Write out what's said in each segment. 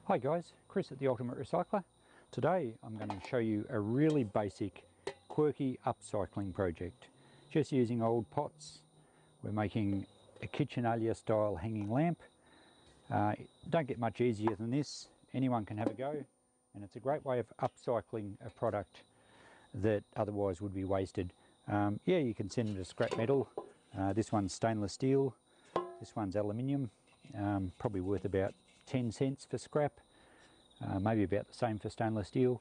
Hi guys, Chris at The Ultimate Recycler. Today I'm going to show you a really basic, quirky upcycling project. Just using old pots. We're making a Kitchenalia style hanging lamp. Don't get much easier than this. Anyone can have a go, and it's a great way of upcycling a product that otherwise would be wasted. Yeah, you can send them to scrap metal. This one's stainless steel, this one's aluminium, probably worth about 10 cents for scrap, maybe about the same for stainless steel.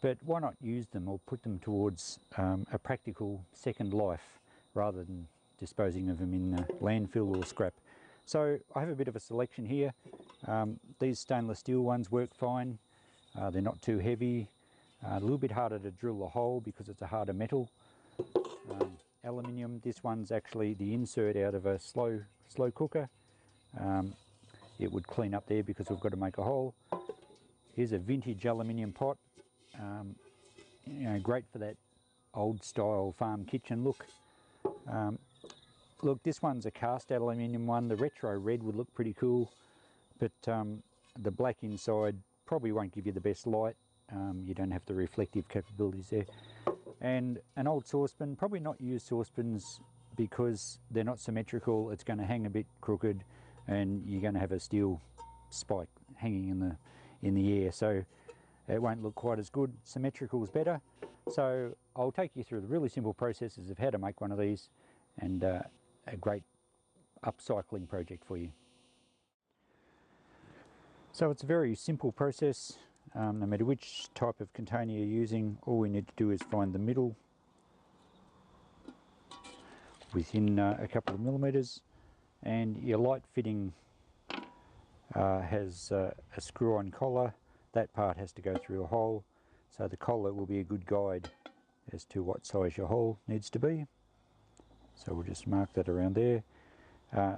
But why not use them or put them towards a practical second life rather than disposing of them in landfill or scrap. So I have a bit of a selection here. These stainless steel ones work fine. They're not too heavy. A little bit harder to drill a hole because it's a harder metal. Aluminium, this one's actually the insert out of a slow cooker. It would clean up there because we've got to make a hole. Here's a vintage aluminium pot. Great for that old style farm kitchen look. Look, this one's a cast aluminium one. The retro red would look pretty cool, but the black inside probably won't give you the best light. You don't have the reflective capabilities there. And an old saucepan, probably not use saucepans because they're not symmetrical. It's going to hang a bit crooked and you're going to have a steel spike hanging in the air, so it won't look quite as good. Symmetrical is better. So I'll take you through the really simple processes of how to make one of these, and a great upcycling project for you. So it's a very simple process. No matter which type of container you're using, all we need to do is find the middle within a couple of millimeters, and your light fitting has a screw-on collar. That part has to go through a hole, so the collar will be a good guide as to what size your hole needs to be. So we'll just mark that around there.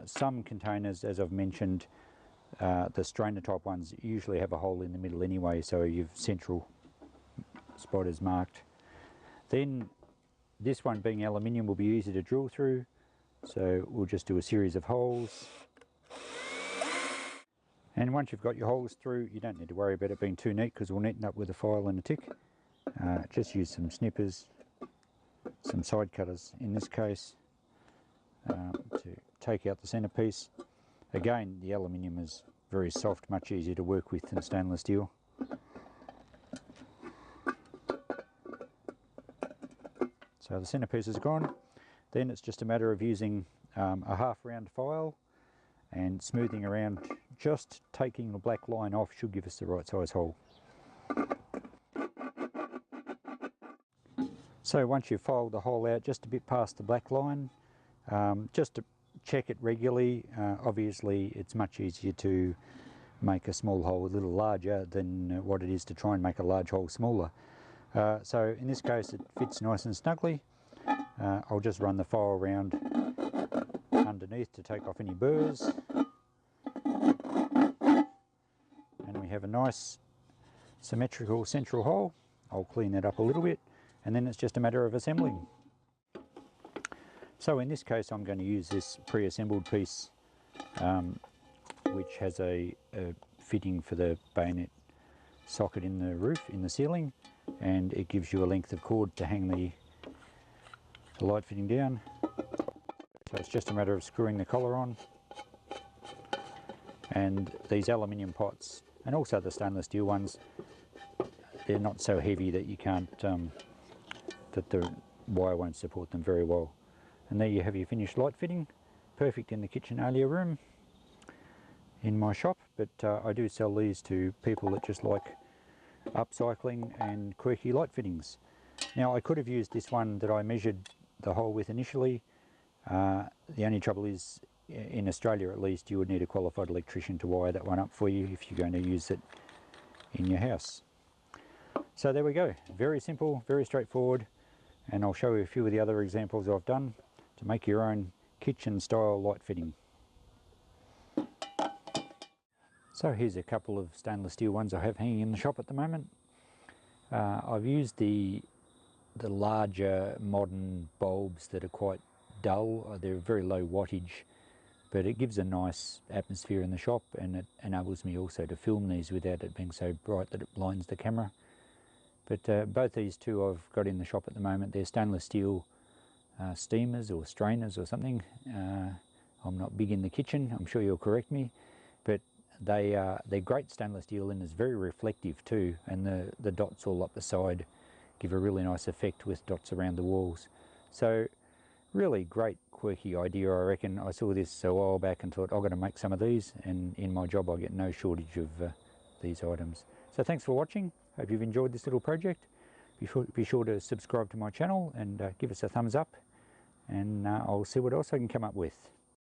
Some containers, as I've mentioned, the strainer type ones usually have a hole in the middle anyway, so your central spot is marked. Then this one, being aluminium, will be easy to drill through, so we'll just do a series of holes. And once you've got your holes through, you don't need to worry about it being too neat because we'll neaten up with a file and a tick. Just use some snippers, some side cutters in this case, to take out the centerpiece. Again, the aluminium is very soft, much easier to work with than stainless steel. So the centerpiece is gone. Then it's just a matter of using a half round file and smoothing around. Just taking the black line off should give us the right size hole. So once you've filed the hole out just a bit past the black line, just to check it regularly. Obviously it's much easier to make a small hole a little larger than what it is to try and make a large hole smaller. So in this case it fits nice and snugly. I'll just run the file around underneath to take off any burrs. And we have a nice symmetrical central hole. I'll clean that up a little bit, and then it's just a matter of assembling. So in this case I'm going to use this pre-assembled piece, which has a fitting for the bayonet socket in the roof, in the ceiling, and it gives you a length of cord to hang the light fitting down. So it's just a matter of screwing the collar on. And these aluminium pots, and also the stainless steel ones, they're not so heavy that you can't, that the wire won't support them very well. And there you have your finished light fitting, perfect in the Kitchenalia room in my shop. But I do sell these to people that just like upcycling and quirky light fittings. Now I could have used this one that I measured the hole with initially. The only trouble is, in Australia at least, you would need a qualified electrician to wire that one up for you if you're going to use it in your house. So there we go, very simple, very straightforward, and I'll show you a few of the other examples I've done to make your own kitchen style light fitting. So here's a couple of stainless steel ones I have hanging in the shop at the moment. I've used the larger modern bulbs that are quite dull. They're very low wattage, but it gives a nice atmosphere in the shop, and it enables me also to film these without it being so bright that it blinds the camera. But both these two I've got in the shop at the moment. They're stainless steel steamers or strainers or something. I'm not big in the kitchen, I'm sure you'll correct me, but they're great stainless steel, and it's very reflective too, and the dots all up the side give a really nice effect with dots around the walls. So really great quirky idea, I reckon. I saw this a while back and thought, I've got to make some of these, and in my job I get no shortage of these items. So thanks for watching. Hope you've enjoyed this little project. Be sure to subscribe to my channel and give us a thumbs up, and I'll see what else I can come up with.